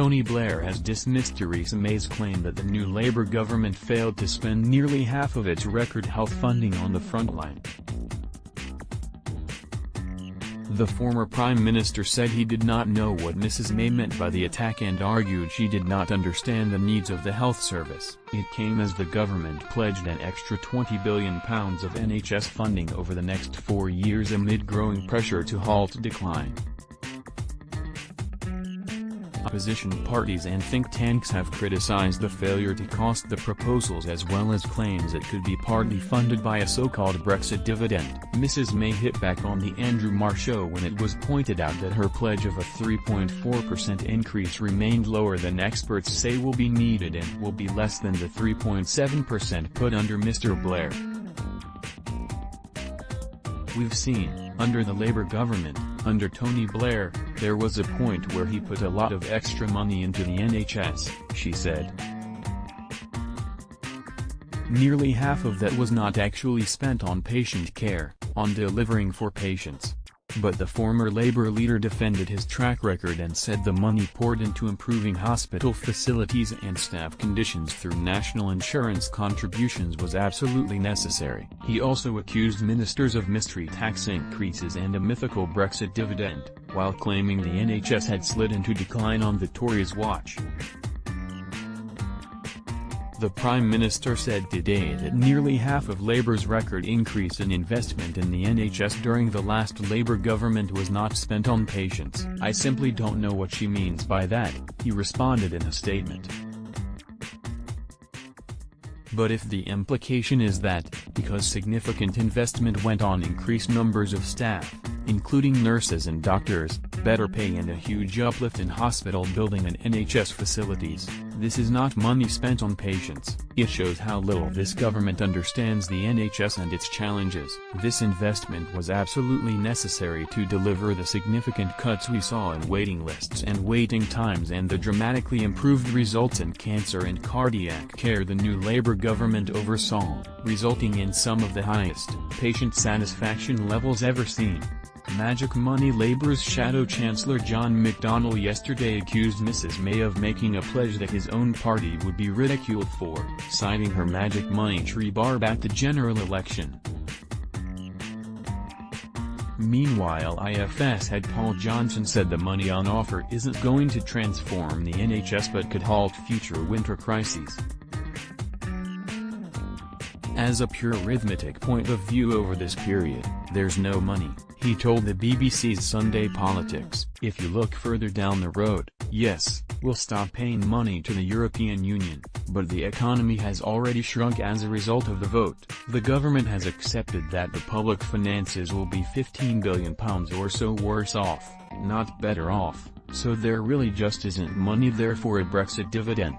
Tony Blair has dismissed Theresa May's claim that the new Labour government failed to spend nearly half of its record health funding on the frontline. The former Prime Minister said he did not know what Mrs May meant by the attack and argued she did not understand the needs of the health service. It came as the government pledged an extra £20 billion of NHS funding over the next 4 years amid growing pressure to halt decline. Opposition parties and think tanks have criticized the failure to cost the proposals as well as claims it could be partly funded by a so-called Brexit dividend. Mrs May hit back on the Andrew Marr show when it was pointed out that her pledge of a 3.4% increase remained lower than experts say will be needed and will be less than the 3.7% put under Mr Blair. "We've seen, under the Labour government, under Tony Blair, there was a point where he put a lot of extra money into the NHS," she said. Nearly half of that was not actually spent on patient care, on delivering for patients. But the former Labour leader defended his track record and said the money poured into improving hospital facilities and staff conditions through national insurance contributions was absolutely necessary. He also accused ministers of mystery tax increases and a mythical Brexit dividend, while claiming the NHS had slid into decline on the Tories' watch. The Prime Minister said today that nearly half of Labour's record increase in investment in the NHS during the last Labour government was not spent on patients. "I simply don't know what she means by that," he responded in a statement. But if the implication is that, because significant investment went on increased numbers of staff, including nurses and doctors, better pay and a huge uplift in hospital building and NHS facilities, this is not money spent on patients, it shows how little this government understands the NHS and its challenges. This investment was absolutely necessary to deliver the significant cuts we saw in waiting lists and waiting times and the dramatically improved results in cancer and cardiac care the new Labour government oversaw, resulting in some of the highest patient satisfaction levels ever seen. Magic money. Labour's shadow chancellor John McDonnell yesterday accused Mrs May of making a pledge that his own party would be ridiculed for, citing her magic money tree barb at the general election. Meanwhile, IFS head Paul Johnson said the money on offer isn't going to transform the NHS but could halt future winter crises. "As a pure arithmetic point of view over this period, there's no money," he told the BBC's Sunday Politics. "If you look further down the road, yes, we'll stop paying money to the European Union, but the economy has already shrunk as a result of the vote. The government has accepted that the public finances will be £15 billion or so worse off, not better off, so there really just isn't money there for a Brexit dividend."